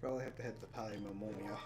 Probably have to head to the Palimamomia.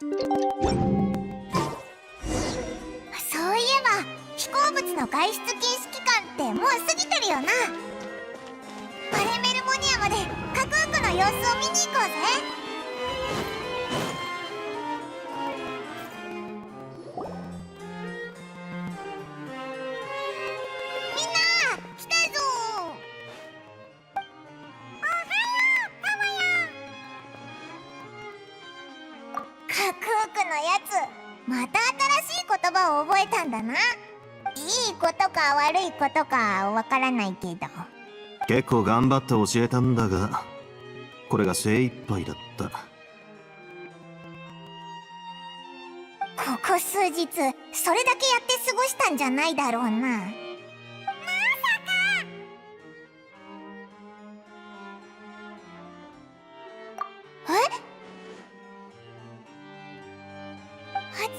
そういえば飛行物の外出禁止期間ってもう過ぎてるよな。パレメルモニアまでカクークの様子を見に行こうぜ。みんな来たぞ。おはよう、タマヤ。カクークのやつ、また新しい言葉を覚えたんだな。いいことか悪いことかわからないけど。結構頑張って教えたんだが、これが精一杯だった。ここ数日それだけやって過ごしたんじゃないだろうな。まさか。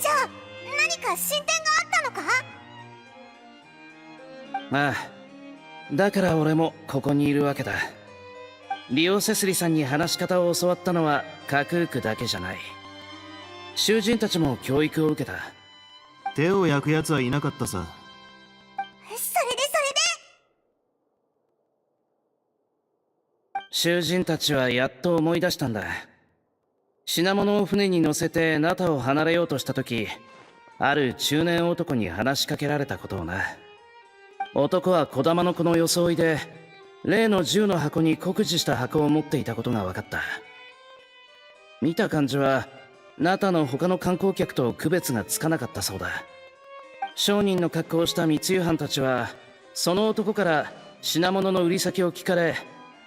じゃあ何か進展があったのか？ああ、だから俺もここにいるわけだ。リオセスリさんに話し方を教わったのはカクークだけじゃない。囚人たちも教育を受けた。手を焼くやつはいなかったさ。それで囚人たちはやっと思い出したんだ。品物を船に乗せてナタを離れようとした時、ある中年男に話しかけられたことをな。男は小玉の子の装いで、例の銃の箱に酷似した箱を持っていたことが分かった。見た感じはナタの他の観光客と区別がつかなかったそうだ。商人の格好をした密輸犯たちはその男から品物の売り先を聞かれ、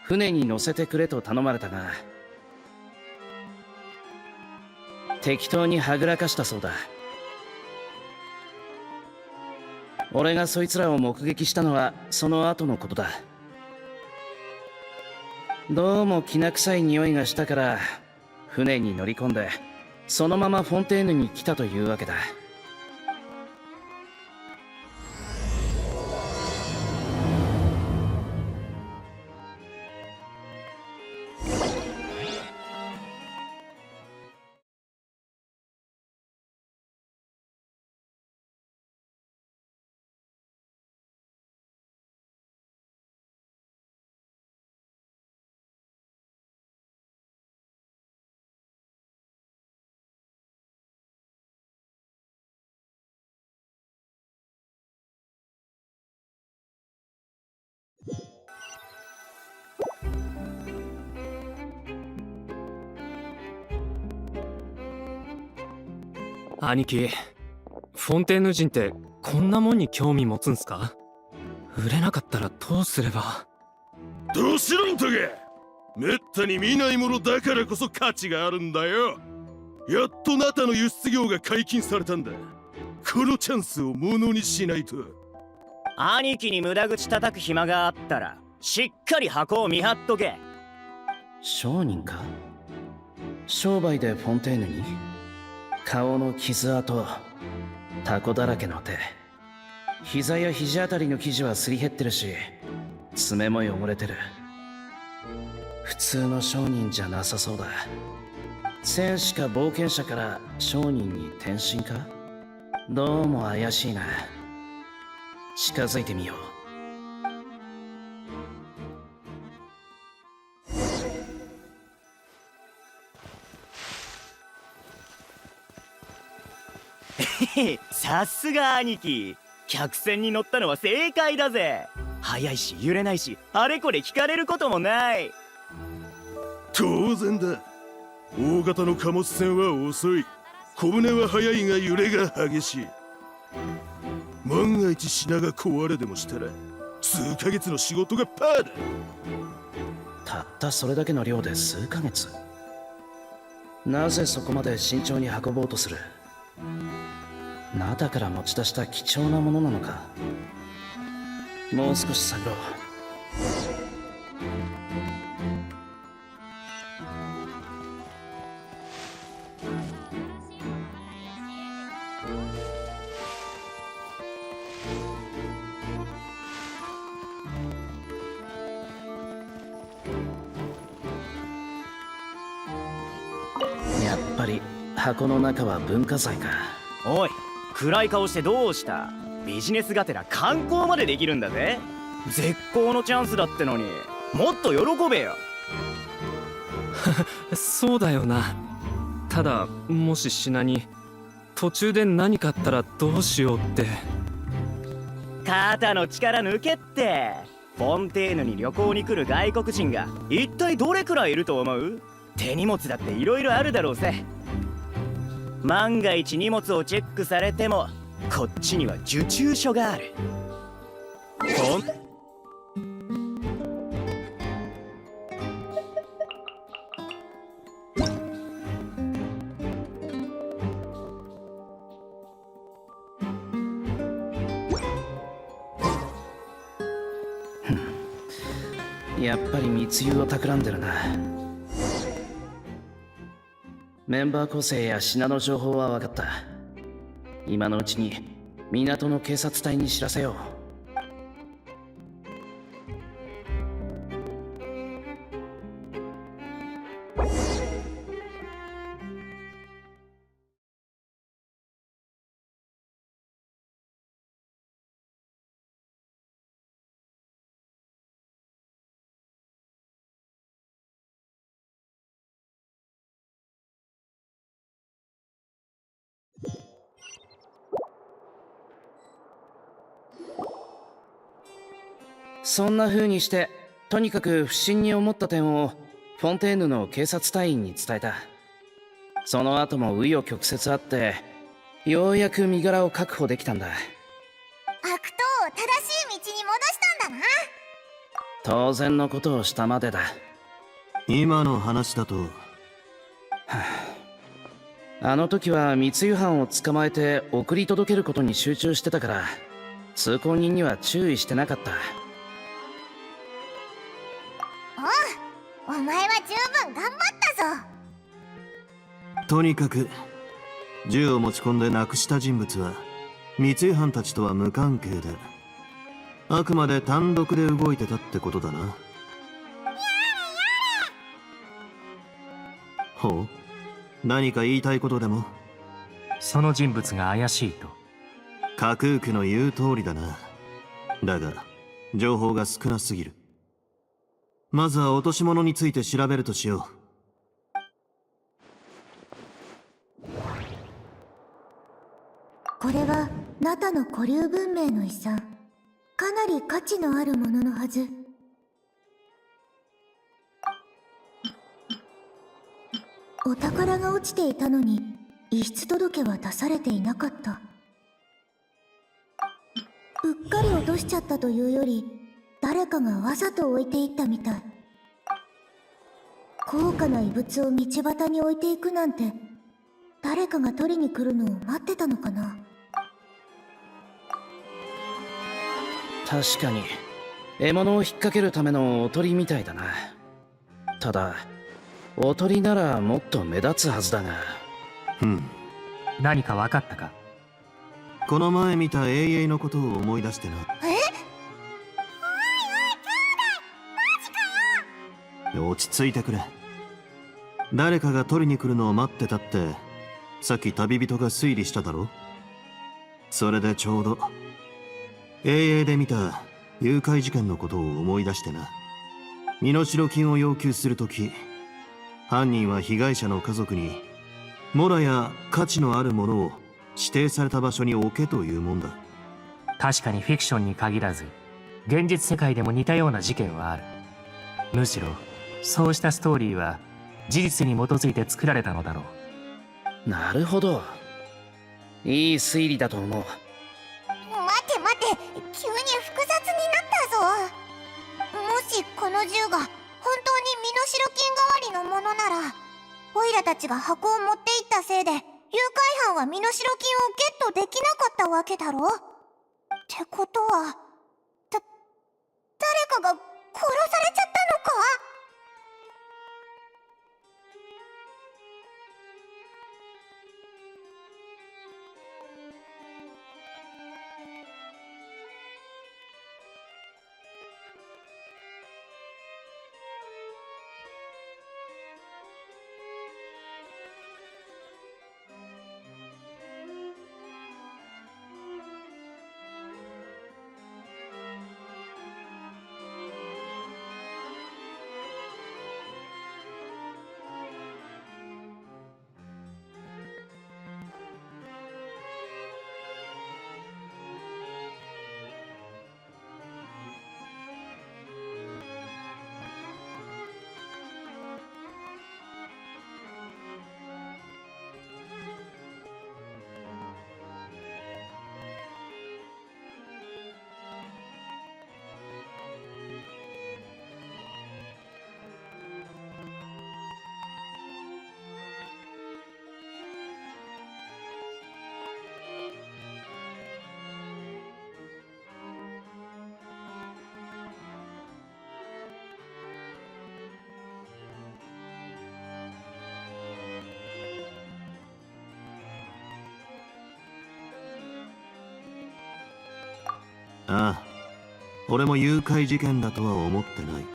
船に乗せてくれと頼まれたが、適当にはぐらかしたそうだ。俺がそいつらを目撃したのはその後のことだ。どうもきな臭い匂いがしたから船に乗り込んでそのままフォンテーヌに来たというわけだ。兄貴、フォンテーヌ人ってこんなもんに興味持つんすか？売れなかったらどうすれば。どうしろんとがめったに見ないものだからこそ価値があるんだよ。やっとナタの輸出業が解禁されたんだ。このチャンスをものにしないと。兄貴に無駄口叩く暇があったらしっかり箱を見張っとけ。商人か？商売でフォンテーヌに？顔の傷跡、タコだらけの手、膝や肘あたりの生地はすり減ってるし、爪も汚れてる。普通の商人じゃなさそうだ。戦士か冒険者から商人に転身か？どうも怪しいな。近づいてみよう。さすが兄貴、客船に乗ったのは正解だぜ。速いし揺れないし、あれこれ聞かれることもない。当然だ。大型の貨物船は遅い、小舟は速いが揺れが激しい。万が一品が壊れでもしたら数ヶ月の仕事がパーだ。たったそれだけの量で数ヶ月。なぜそこまで慎重に運ぼうとする？中から持ち出した貴重なものなのか。もう少し探ろう。やっぱり箱の中は文化財か。おい、暗い顔してどうした？ビジネスがてら観光までできるんだぜ。絶好のチャンスだってのに、もっと喜べよ。そうだよな。ただもし品に途中で何かあったらどうしようって。肩の力抜けって。フォンテーヌに旅行に来る外国人が一体どれくらいいると思う？手荷物だって色々あるだろうぜ。万が一荷物をチェックされても、こっちには受注書がある。やっぱり密輸を企んでるな。メンバー構成や品の情報は分かった。今のうちに港の警察隊に知らせよう。そんな風にして、とにかく不審に思った点をフォンテーヌの警察隊員に伝えた。その後も紆余曲折あって、ようやく身柄を確保できたんだ。悪党を正しい道に戻したんだな。当然のことをしたまでだ。今の話だと、あの時は密輸犯を捕まえて送り届けることに集中してたから、通行人には注意してなかった。お前は十分頑張ったぞ。とにかく銃を持ち込んで亡くした人物は密輸犯たちとは無関係で、あくまで単独で動いてたってことだな。ほう、何か言いたいことでも？その人物が怪しいと。架空区の言う通りだな。だが情報が少なすぎる。まずは落とし物について調べるとしよう。これはナタの古流文明の遺産。かなり価値のあるもののはず。お宝が落ちていたのに遺失届は出されていなかった。うっかり落としちゃったというより、誰かがわざと置いていったみたい。高価な遺物を道端に置いていくなんて、誰かが取りに来るのを待ってたのかな。確かに獲物を引っ掛けるためのおとりみたいだな。ただおとりならもっと目立つはずだが。何か分かったか？この前見た永遠のことを思い出してな。落ち着いてくれ。誰かが取りに来るのを待ってたってさっき旅人が推理しただろ。それでちょうど英英で見た誘拐事件のことを思い出してな。身代金を要求するとき、犯人は被害者の家族にモラや価値のあるものを指定された場所に置けというもんだ。確かにフィクションに限らず現実世界でも似たような事件はある。むしろそうしたストーリーは事実に基づいて作られたのだろう。なるほど。いい推理だと思う。待て待て、急に複雑になったぞ。もしこの銃が本当に身代金代わりのものなら、オイラたちが箱を持っていったせいで誘拐犯は身代金をゲットできなかったわけだろ。ってことは誰かが殺されちゃったのか？ああ、俺も誘拐事件だとは思ってない。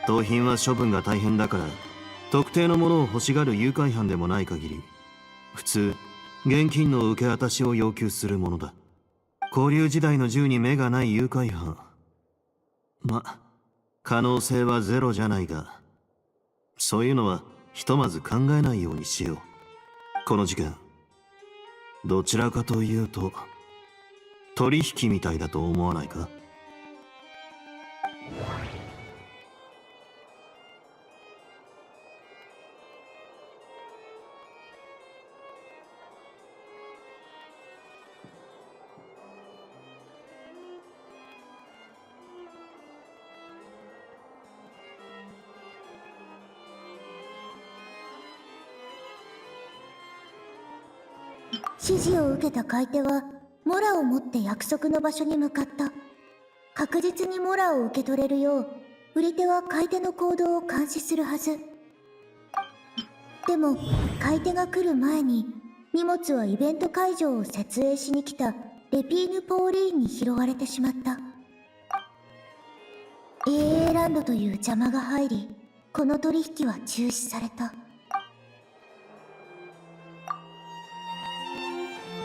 盗品は処分が大変だから、特定のものを欲しがる誘拐犯でもない限り、普通現金の受け渡しを要求するものだ。古流時代の銃に目がない誘拐犯、可能性はゼロじゃないが、そういうのはひとまず考えないようにしよう。この事件、どちらかというと取引みたいだと思わないか？指示を受けた買い手はモラを持って約束の場所に向かった。確実にモラを受け取れるよう売り手は買い手の行動を監視するはず。でも買い手が来る前に荷物はイベント会場を設営しに来たレピーヌ・ポーリーンに拾われてしまった。AA ランドという邪魔が入り、この取引は中止された。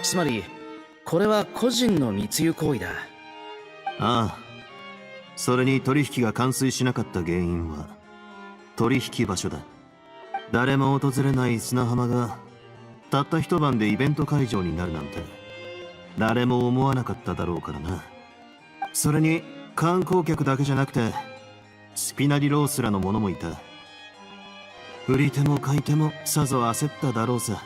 つまりこれは個人の密輸行為だ。ああ、それに取引が完遂しなかった原因は取引場所だ。誰も訪れない砂浜がたった一晩でイベント会場になるなんて誰も思わなかっただろうからな。それに観光客だけじゃなくてスピナリロースらの者もいた。売り手も買い手もさぞ焦っただろうさ。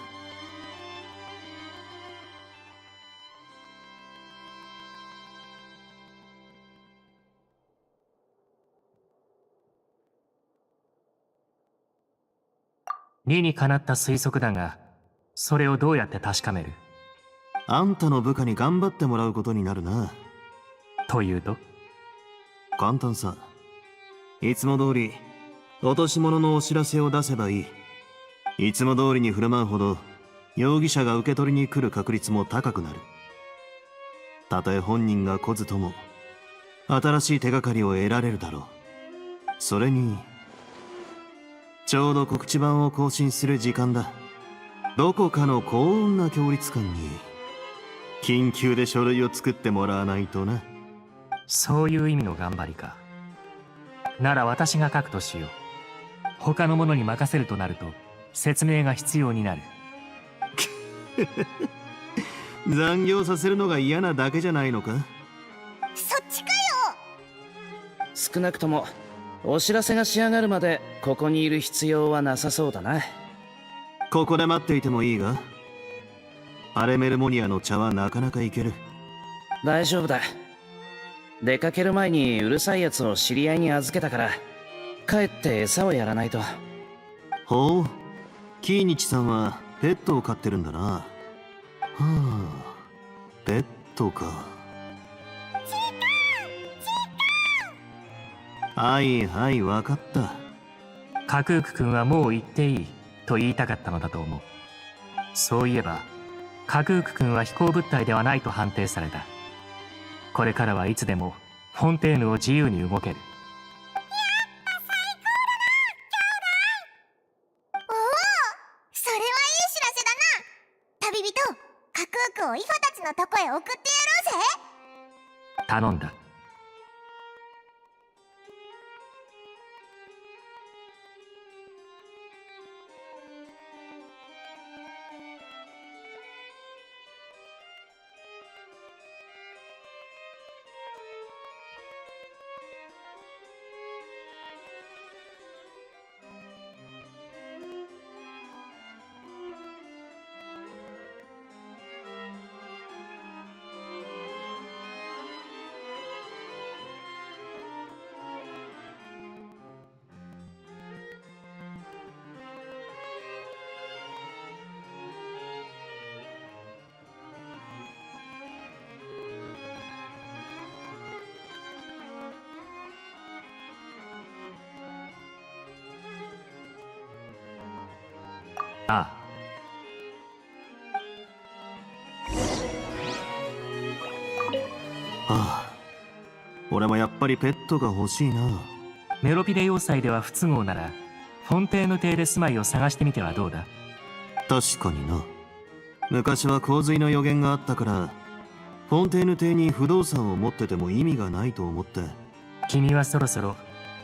理にかなった推測だが、それをどうやって確かめる？あんたの部下に頑張ってもらうことになるな。というと？簡単さ。いつも通り落とし物のお知らせを出せばいい。いつも通りに振る舞うほど容疑者が受け取りに来る確率も高くなる。たとえ本人が来ずとも新しい手がかりを得られるだろう。それにちょうど告知板を更新する時間だ。どこかの幸運な協力官に緊急で書類を作ってもらわないとな。そういう意味の頑張りか。なら私が書くとしよう。他の者に任せるとなると説明が必要になる。残業させるのが嫌なだけじゃないのか？そっちかよ。少なくともお知らせが仕上がるまでここにいる必要はなさそうだな。ここで待っていてもいいが、アレメルモニアの茶はなかなかいける。大丈夫だ。出かける前にうるさいやつを知り合いに預けたから、帰って餌をやらないと。ほう、キーニチさんはペットを飼ってるんだな。はあ、ペットか。はいはい、わかった。カクーク君はもう行っていいと言いたかったのだと思う。そういえばカクーク君は飛行物体ではないと判定された。これからはいつでもフォンテーヌを自由に動ける。おお、それはいい知らせだな。旅人、カクークをイファたちのとこへ送ってやろうぜ。頼んだ。ああ、俺もやっぱりペットが欲しいな。メロピデ要塞では不都合ならフォンテーヌ邸で住まいを探してみてはどうだ。確かにな。昔は洪水の予言があったから、フォンテーヌ邸に不動産を持ってても意味がないと思って。君はそろそろ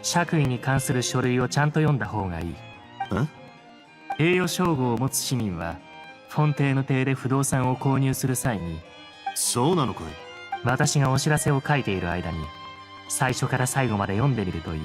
爵位に関する書類をちゃんと読んだ方がいい。栄誉称号を持つ市民はフォンテーヌ邸で不動産を購入する際に、そうなのかい？私がお知らせを書いている間に最初から最後まで読んでみるといい。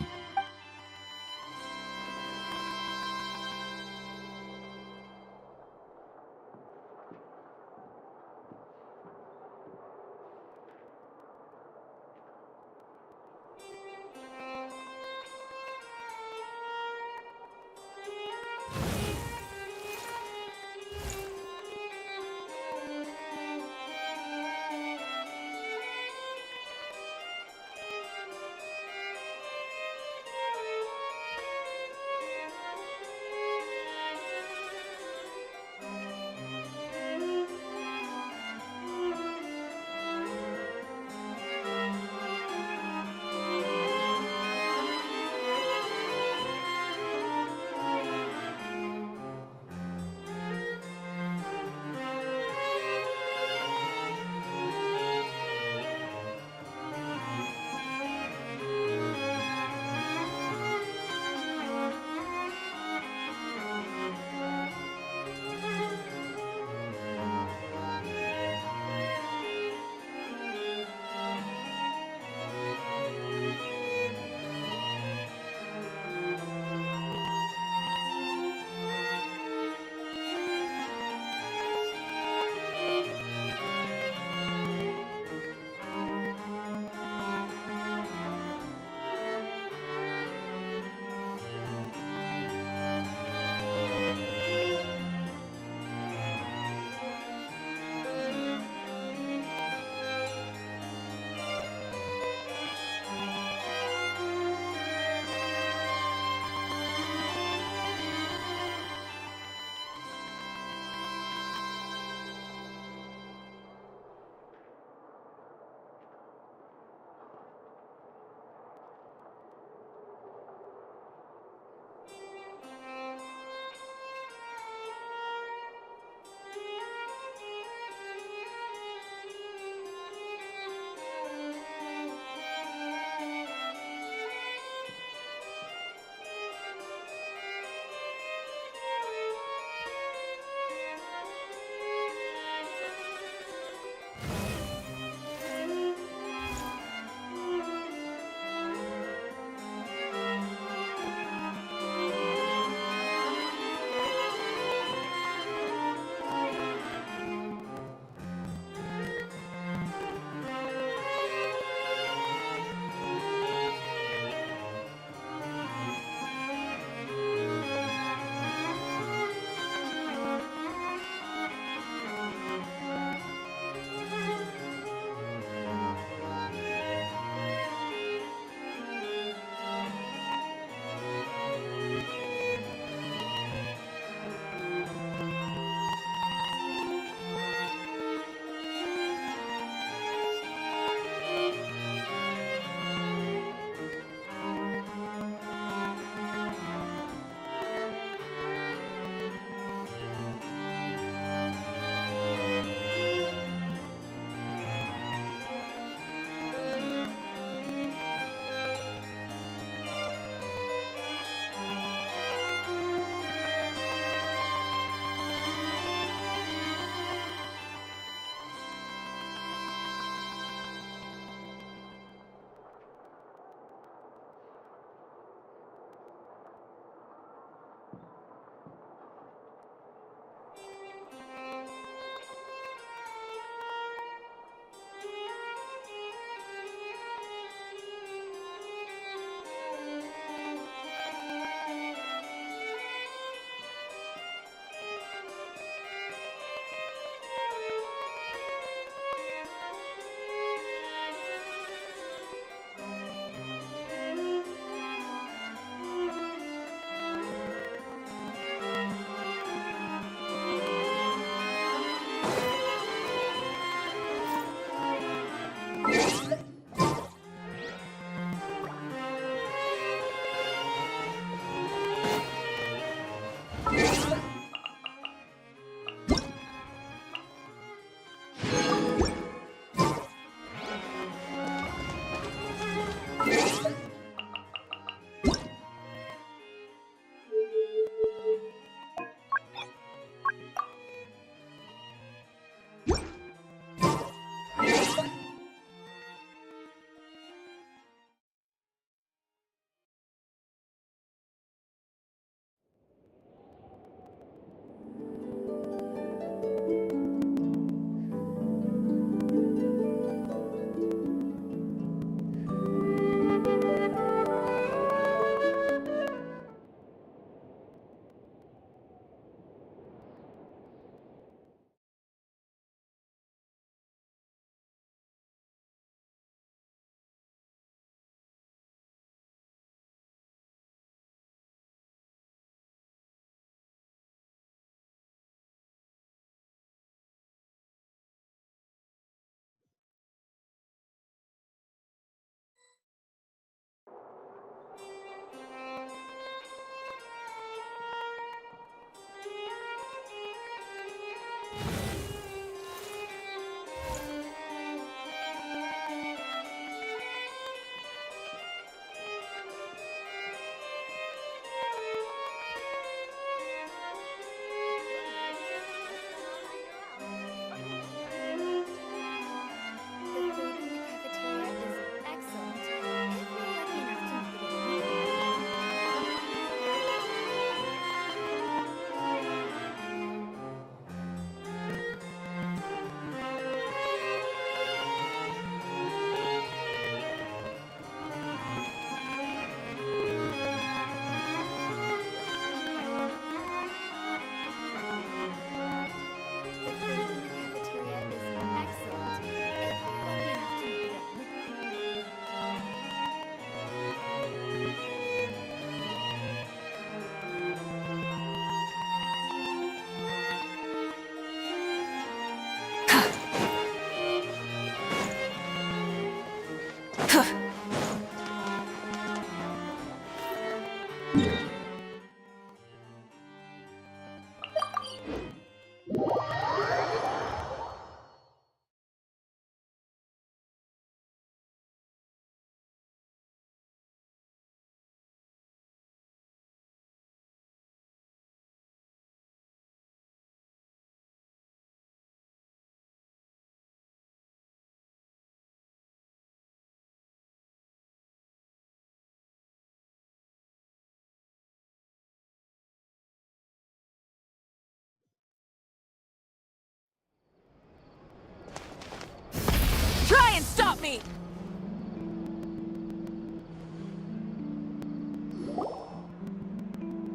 Try and stop me!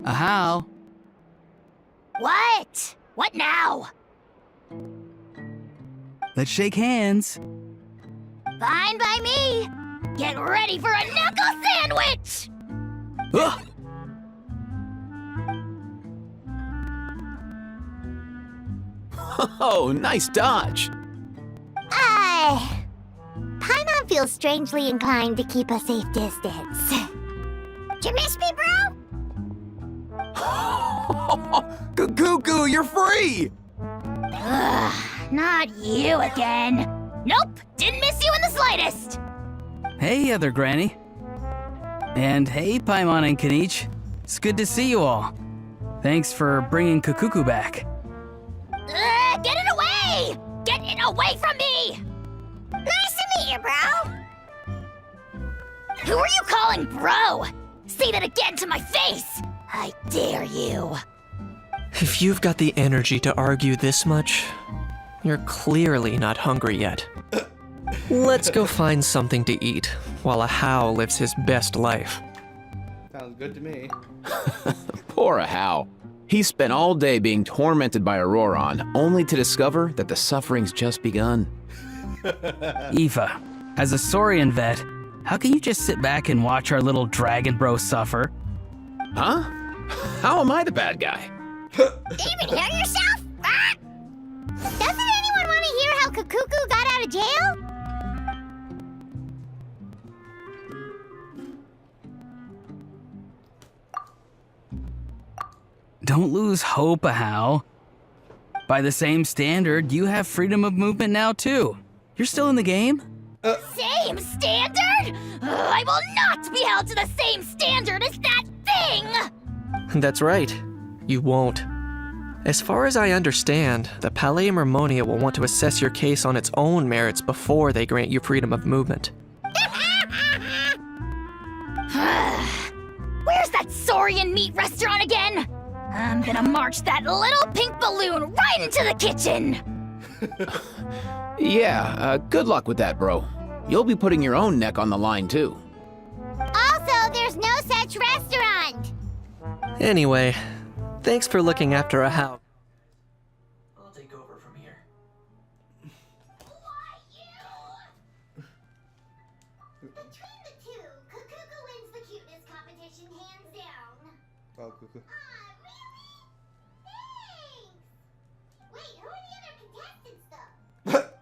How? What? What now? Let's shake hands. Fine by me. Get ready for a knuckle sandwich! Ugh! Oh, nice dodge. Paimon feels strangely inclined to keep a safe distance. Did you miss me, bro? Cuckoo, you're free! Ugh, not you again. Nope, didn't miss you in the slightest. Hey, other granny. And hey, Paimon and Kanich. It's good to see you all. Thanks for bringing Kukuku back. Get it away! Get it away from me! Nice to meet you, bro. Who are you calling bro? Say that again to my face! I dare you. If you've got the energy to argue this much, you're clearly not hungry yet. Let's go find something to eat while a How lives his best life. Sounds good to me. Poor How. He spent all day being tormented by Auroron, only to discover that the suffering's just begun. Aoife, as a Saurian vet, how can you just sit back and watch our little dragon bro suffer? Huh? How am I the bad guy? Even hear yourself? Ah! Doesn't anyone want to hear how Kukuku got out of jail? Don't lose hope, How. By the same standard, you have freedom of movement now too. You're still in the game? Same standard? I will not be held to the same standard as that thing! That's right. You won't. As far as I understand, the Palais Mermonia will want to assess your case on its own merits before they grant you freedom of movement. Where's that Saurian meat restaurant again? I'm gonna march that little pink balloon right into the kitchen! Yeah, good luck with that, bro. You'll be putting your own neck on the line, too. Also, there's no such restaurant! Anyway, thanks for looking after a How. I'll take over from here. Why you? Between the two, Kukuku wins the cuteness competition hands down. Oh, cuckoo. Really? Thanks! Wait, who are the other contestants, though?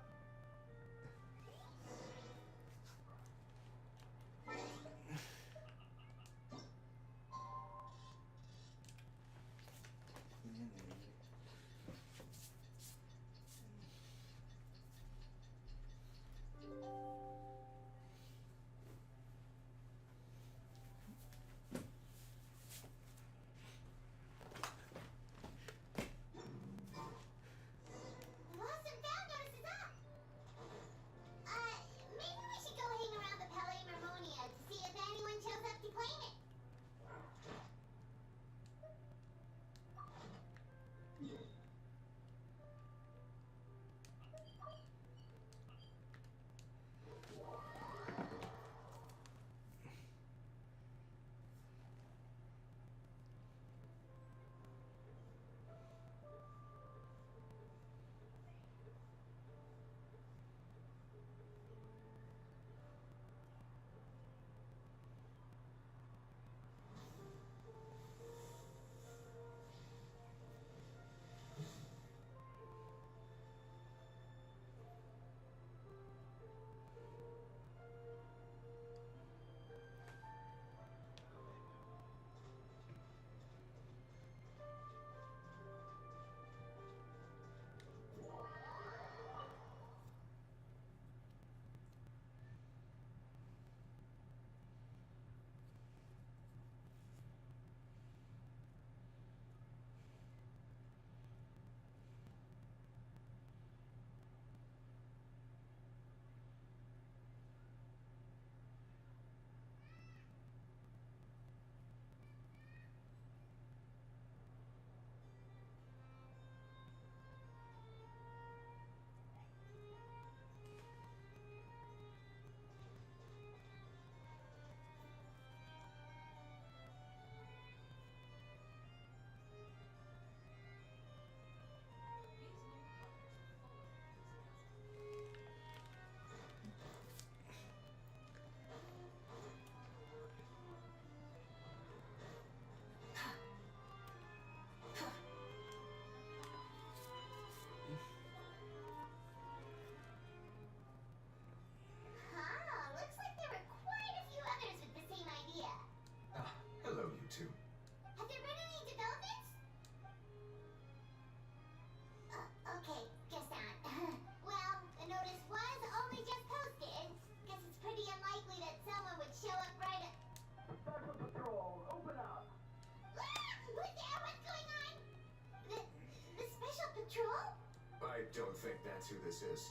don't think that's who this is.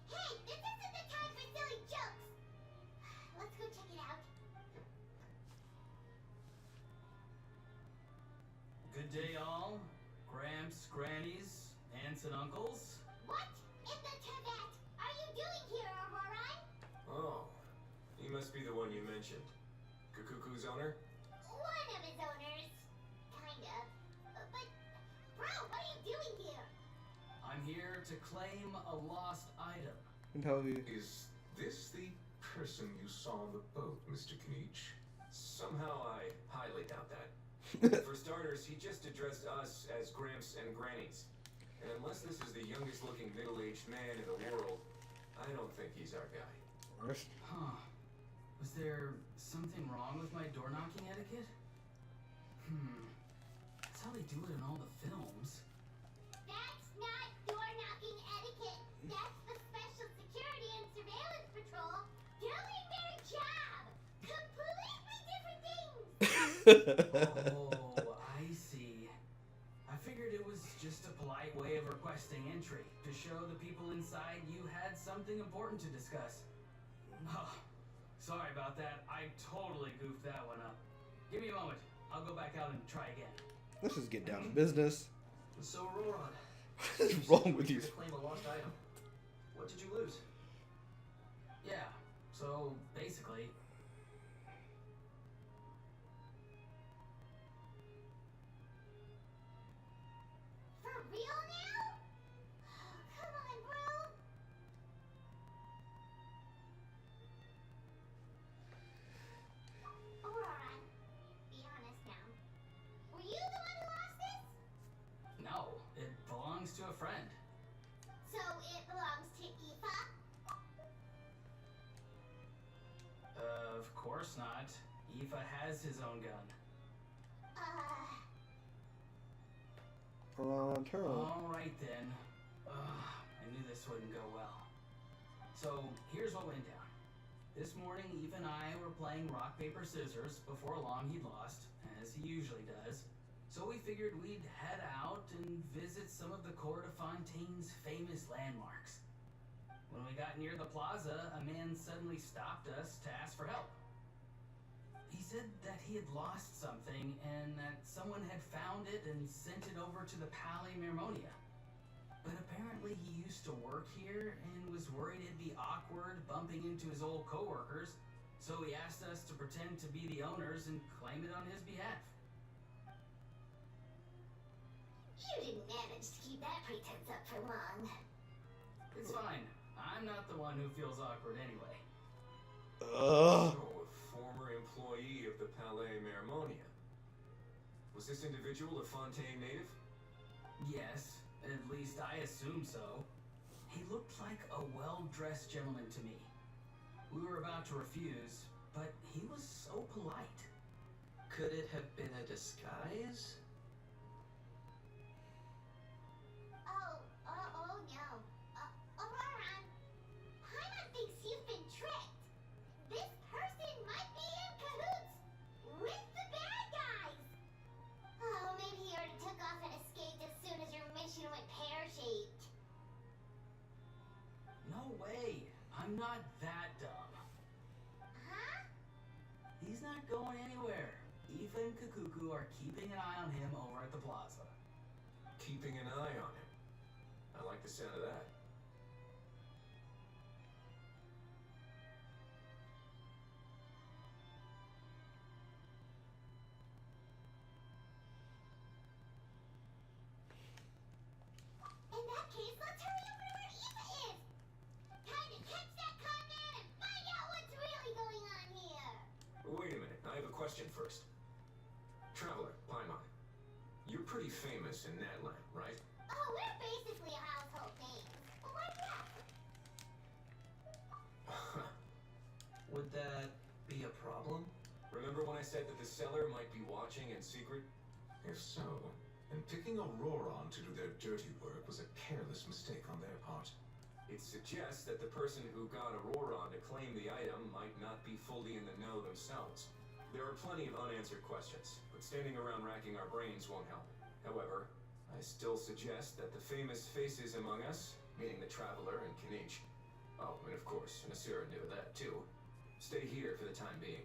Hey, this isn't the time for silly jokes! Let's go check it out. Good day, all. Gramps, grannies, aunts, and uncles. What in the Tibet are you doing here, Auroran? Oh, he must be the one you mentioned. Kukuku's owner? One of his owners. Kind of. But, bro, what are you doing here? I'm here to claim a lost item. No, he... Is this the person you saw on the boat, Mr. Kniech? Somehow I highly doubt that. For starters, he just addressed us as Gramps and Grannies. And unless this is the youngest looking middle-aged man in the world, I don't think he's our guy. Huh. Was there something wrong with my door knocking etiquette? That's how they do it in all the films. That's not door knocking etiquette. That's the Special Security and Surveillance Patrol doing their job. Completely different things. Oh, I see. I figured it was just a polite way of requesting entry to show the people inside you had something important to discuss. Oh, sorry about that. I totally goofed that one up. Give me a moment. I'll go back out and try again. Let's just get down to business. So, Auroran, What is wrong with you? to claim a lost item. What did you lose? Yeah, so basically... For real now? Come on, bro. Auroran, be honest now. Were you the one who lost this? No, it belongs to a friend. So it belongs to Aoife? Of course not. Aoife has his own gun. Turn. Alright then. I knew this wouldn't go well. So, here's what went down. This morning, Eve and I were playing rock, paper, scissors. Before long, he'd lost, as he usually does. So we figured we'd head out and visit some of the Cour de Fontaine's famous landmarks. When we got near the plaza, a man suddenly stopped us to ask for help. He said that he had lost something and that someone had found it and sent it over to the Palais Mermonia. But apparently he used to work here and was worried it'd be awkward bumping into his old coworkers, so he asked us to pretend to be the owners and claim it on his behalf. You didn't manage to keep that pretense up for long. It's fine. I'm not the one who feels awkward anyway. So, a former employee of the Palais Mermonia. Was this individual a Fontaine native? Yes, at least I assume so. He looked like a well-dressed gentleman to me. We were about to refuse, but he was so polite. Could it have been a disguise? Oh no. Auroran, Paimon thinks you've been tricked. This person might be in cahoots with the bad guys. Oh, maybe he already took off and escaped as soon as your mission went pear-shaped. No way! I'm not that dumb. Huh? He's not going anywhere. Aoife and Kukuku are keeping an eye on him over at the plaza. Keeping an eye on him. I like the sound of that. In that case, let's hurry over to where Aoife is. Time to catch that con man and find out what's really going on here. Wait a minute, I have a question first. Traveler, Paimon, you're pretty famous in Natland, right? Oh, we're basically a household name. Well, why not? Would that be a problem? Remember when I said that the seller might be watching in secret? If so, then picking Auroran to do their dirty work was a careless mistake on their part. It suggests that the person who got Auroran to claim the item might not be fully in the know themselves. There are plenty of unanswered questions, but standing around racking our brains won't help. However, I still suggest that the famous faces among us, meaning the Traveler and Kinich, oh, and of course, Nasira knew that too, stay here for the time being.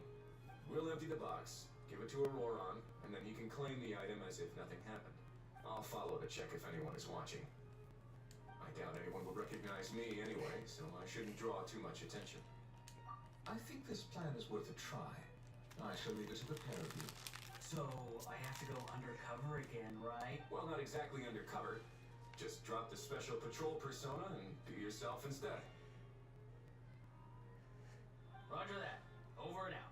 We'll empty the box, give it to Auroron, and then you can claim the item as if nothing happened. I'll follow to check if anyone is watching. I doubt anyone will recognize me anyway, so I shouldn't draw too much attention. I think this plan is worth a try. I shall leave it to the pair of you. So, I have to go undercover again, right? Well, not exactly undercover. Just drop the special patrol persona and be yourself instead. Roger that. Over and out.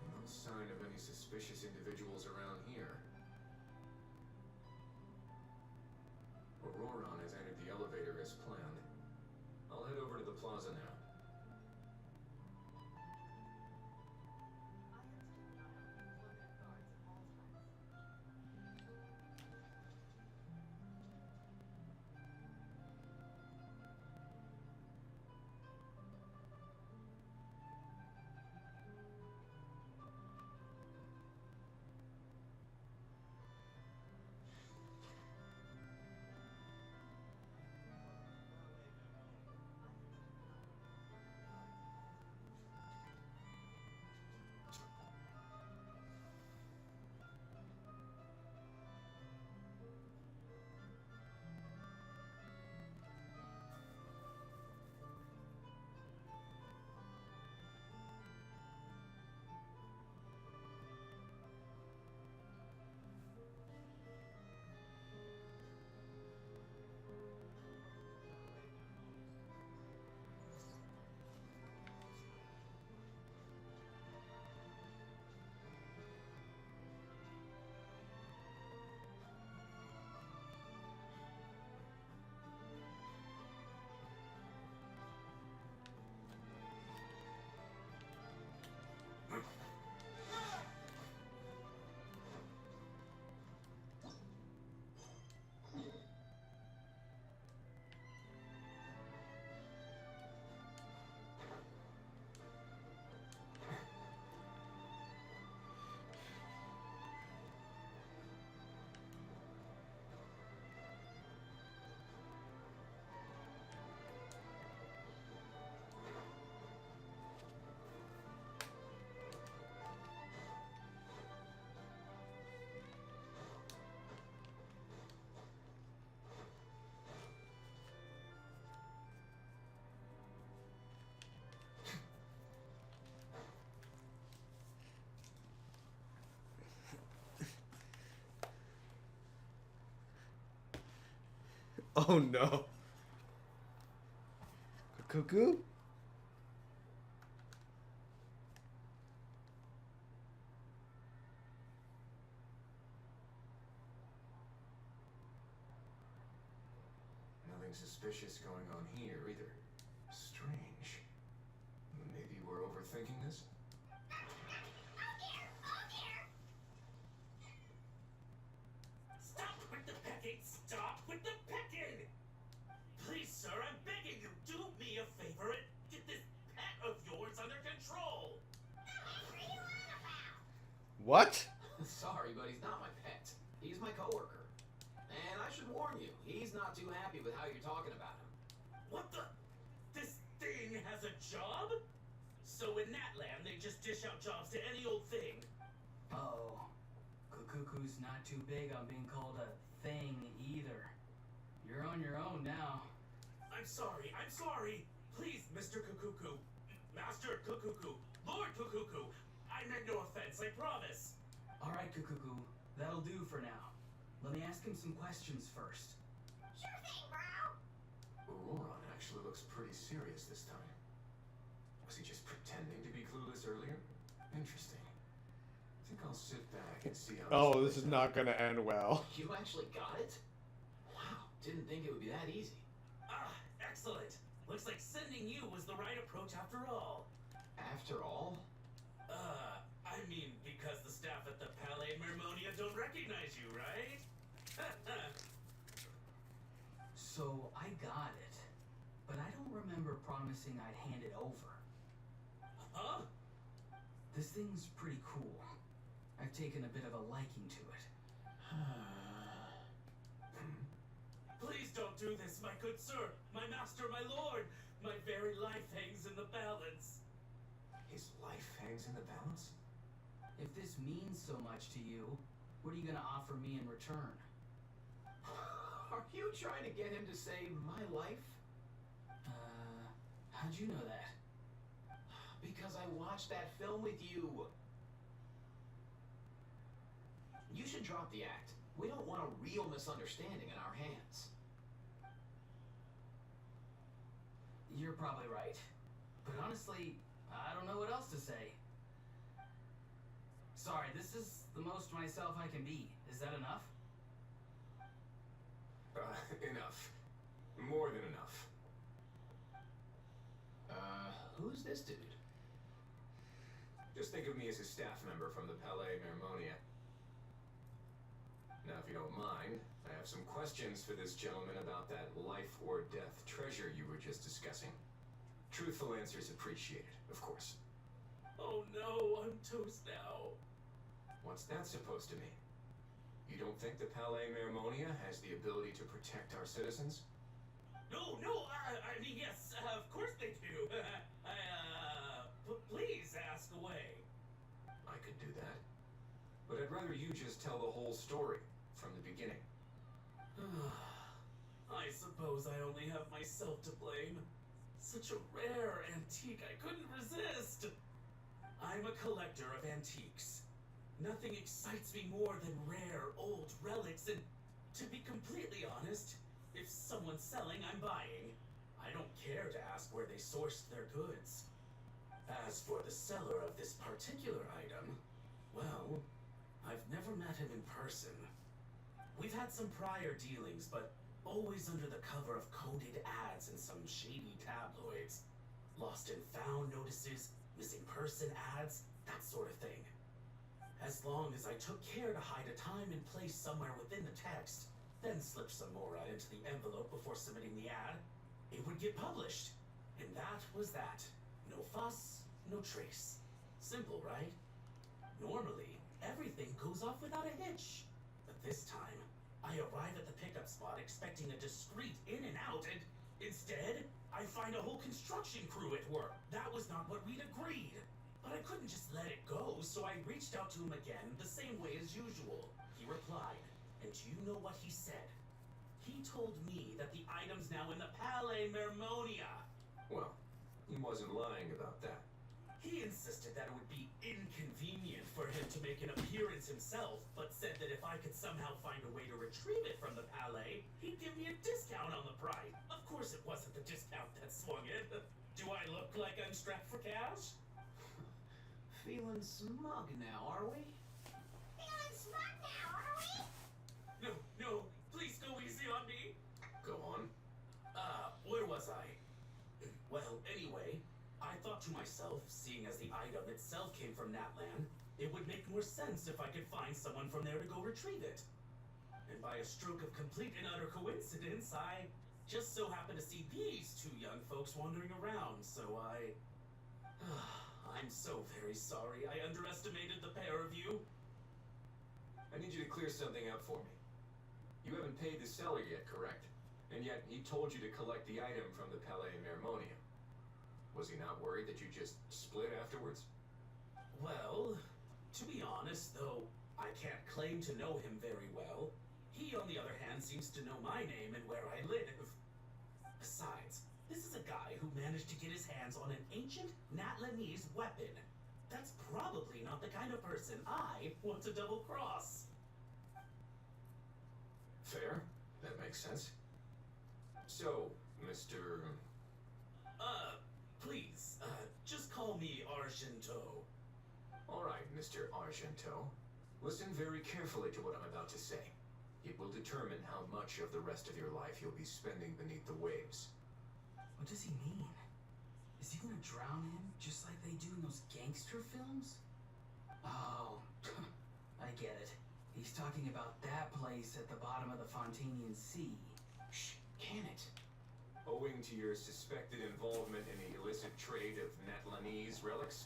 No sign of any suspicious individuals around here. Auroron has entered the elevator as planned. I'll head over to the plaza now. Oh no. Cuckoo? Nothing suspicious going on here either. Strange. Maybe we're overthinking this? Stop with the pecking! Stop with the pecking! Please, sir, I'm begging you, do me a favor and get this pet of yours under control! What? Sorry, but he's not my pet. He's my coworker. And I should warn you, he's not too happy with how you're talking about him. What the? This thing has a job? So in that land, they just dish out jobs to any old thing. Oh, Kukuku's not too big on being called a thing either. You're on your own now. I'm sorry. Please, Mr. Kukuku. Master Kukuku. Lord Kukuku. I meant no offense, I promise. Alright, Kukuku. That'll do for now. Let me ask him some questions first. Sure thing, bro. Auroron actually looks pretty serious this time. Was he just pretending to be clueless earlier? Interesting. I think I'll sit back and see how. Oh, this is not gonna end well. You actually got it? Wow, didn't think it would be that easy. Ah, excellent. Looks like sending you was the right approach after all. After all? I mean, because the staff at the Palais Mermonia don't recognize you, right? So, I got it. But I don't remember promising I'd hand it over. Huh? This thing's pretty cool. I've taken a bit of a liking to it. Please don't do this, my good sir, my master, my lord. My very life hangs in the balance. His life hangs in the balance? If this means so much to you, what are you gonna offer me in return? Are you trying to get him to save my life? How'd you know that? Because I watched that film with you. You should drop the act. We don't want a real misunderstanding in our hands. You're probably right. But honestly, I don't know what else to say. Sorry, this is the most myself I can be. Is that enough? Enough. More than enough. Who's this dude? Just think of me as a staff member from the Palais Mermonia. Now, if you don't mind, I have some questions for this gentleman about that life or death treasure you were just discussing. Truthful answers appreciated, of course. Oh no, I'm toast now. What's that supposed to mean? You don't think the Palais Mermonia has the ability to protect our citizens? No, I mean, yes, of course they do. Please ask away. I could do that. But I'd rather you just tell the whole story from the beginning. I suppose I only have myself to blame. Such a rare antique, I couldn't resist. I'm a collector of antiques. Nothing excites me more than rare old relics, and to be completely honest, if someone's selling, I'm buying. I don't care to ask where they sourced their goods. As for the seller of this particular item, well, I've never met him in person. We've had some prior dealings, but always under the cover of coded ads in some shady tabloids. Lost and found notices, missing person ads, that sort of thing. As long as I took care to hide a time and place somewhere within the text, then slip some mora into the envelope before submitting the ad, it would get published. And that was that. No fuss, no trace. Simple, right? Normally, everything goes off without a hitch. But this time, I arrive at the pickup spot expecting a discreet in and out, and instead, I find a whole construction crew at work. That was not what we'd agreed. But I couldn't just let it go, so I reached out to him again the same way as usual. He replied, and do you know what he said? He told me that the item's now in the Palais Mermonia. Well, he wasn't lying about that. He insisted that it would be inconvenient for him to make an appearance himself, but said that if I could somehow find a way to retrieve it from the Palais, he'd give me a discount on the price. Of course it wasn't the discount that swung it. Do I look like I'm strapped for cash? Feeling smug now, are we? Feeling smart now, are we? No, please go easy on me. Go on. Where was I? Well, anyway, I thought to myself, seeing as the item itself came from Natlan, it would make more sense if I could find someone from there to go retrieve it. And by a stroke of complete and utter coincidence, I just so happened to see these two young folks wandering around, so I'm so very sorry I underestimated the pair of you. I need you to clear something up for me. You haven't paid the seller yet, correct? And yet he told you to collect the item from the Palais Mermonia. Was he not worried that you just split afterwards? Well, to be honest, though I can't claim to know him very well, he, on the other hand, seems to know my name and where I live. Besides, this is a guy who managed to get his hands on an ancient Natlanese weapon. That's probably not the kind of person I want to double cross. Fair. That makes sense. So, Mr. Please, just call me Argento. Alright, Mr. Argento. Listen very carefully to what I'm about to say. It will determine how much of the rest of your life you'll be spending beneath the waves. What does he mean? Is he gonna drown him just like they do in those gangster films? Oh, I get it. He's talking about that place at the bottom of the Fontanian Sea. Shh, can it? Owing to your suspected involvement in the illicit trade of Natlanese relics,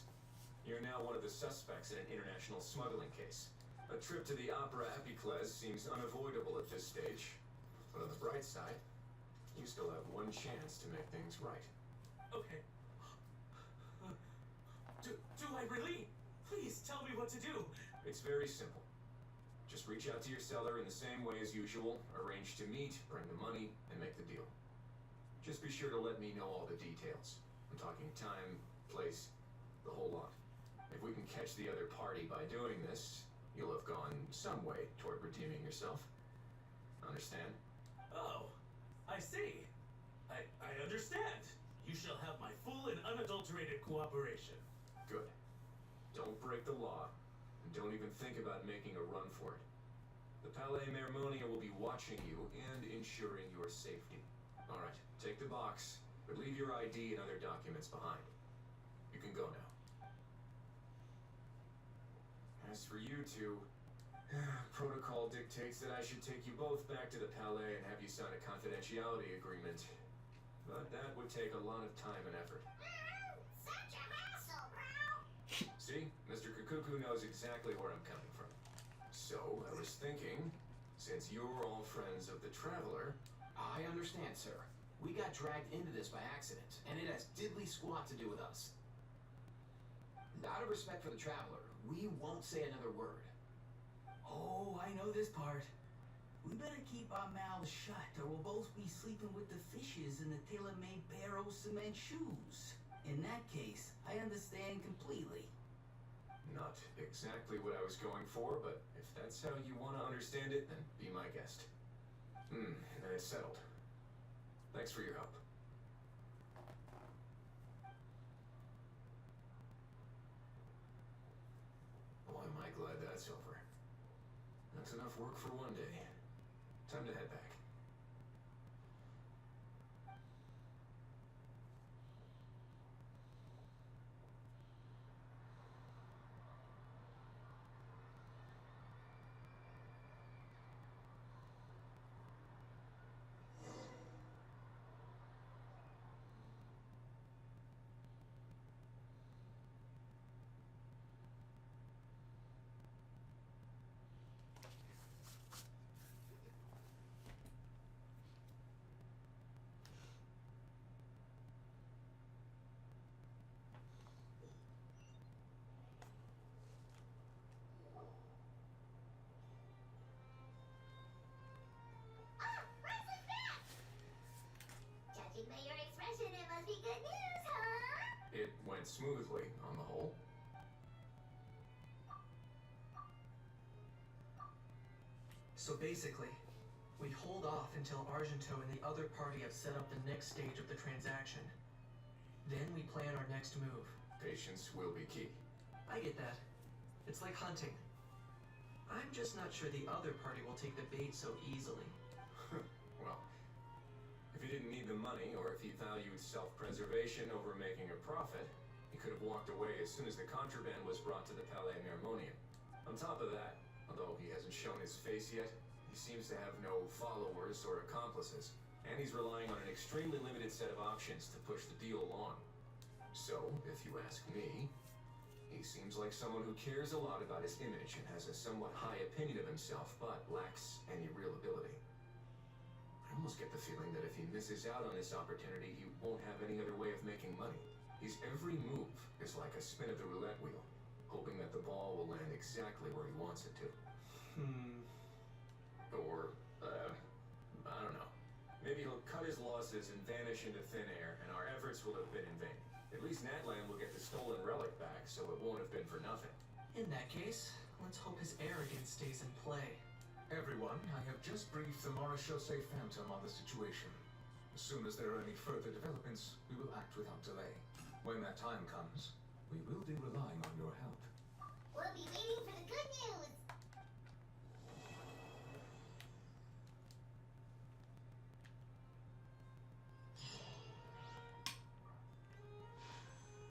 you're now one of the suspects in an international smuggling case. A trip to the Opera Epicles seems unavoidable at this stage. But on the bright side, you still have one chance to make things right. Okay. Do I really? Please tell me what to do. It's very simple. Just reach out to your seller in the same way as usual, arrange to meet, bring the money, and make the deal. Just be sure to let me know all the details. I'm talking time, place, the whole lot. If we can catch the other party by doing this, you'll have gone some way toward redeeming yourself. Understand? Oh, I see. I understand. You shall have my full and unadulterated cooperation. Good. Don't break the law, and don't even think about making a run for it. The Palais Mermonia will be watching you and ensuring your safety. Alright, take the box, but leave your ID and other documents behind. You can go now. As for you two, protocol dictates that I should take you both back to the Palais and have you sign a confidentiality agreement. But that would take a lot of time and effort. Such a hassle, bro! See? Mr. Kukuku knows exactly where I'm coming from. So, I was thinking, since you're all friends of the Traveler... I understand, sir. We got dragged into this by accident, and it has diddly squat to do with us. Out of respect for the Traveler, we won't say another word. Oh, I know this part. We better keep our mouths shut, or we'll both be sleeping with the fishes in the tailor-made pair of cement shoes. In that case, I understand completely. Not exactly what I was going for, but if that's how you want to understand it, then be my guest. Then it's settled. Thanks for your help. Boy, am I glad that's over. That's enough work for one day. Time to head back. Judging by your expression, it must be good news, huh? It went smoothly, on the whole. So basically, we hold off until Argento and the other party have set up the next stage of the transaction. Then we plan our next move. Patience will be key. I get that. It's like hunting. I'm just not sure the other party will take the bait so easily. Well, if he didn't need the money, or if he valued self-preservation over making a profit, he could have walked away as soon as the contraband was brought to the Palais Mermonium. On top of that, although he hasn't shown his face yet, he seems to have no followers or accomplices, and he's relying on an extremely limited set of options to push the deal along. So, if you ask me, he seems like someone who cares a lot about his image and has a somewhat high opinion of himself, but lacks any real ability. I almost get the feeling that if he misses out on this opportunity, he won't have any other way of making money. His every move is like a spin of the roulette wheel, hoping that the ball will land exactly where he wants it to. Or, I don't know. Maybe he'll cut his losses and vanish into thin air, and our efforts will have been in vain. At least Natlan will get the stolen relic back, so it won't have been for nothing. In that case, let's hope his arrogance stays in play. Everyone, I have just briefed the Marechaussee Phantom on the situation. As soon as there are any further developments, we will act without delay. When that time comes, we will be relying on your help. We'll be waiting for the good news.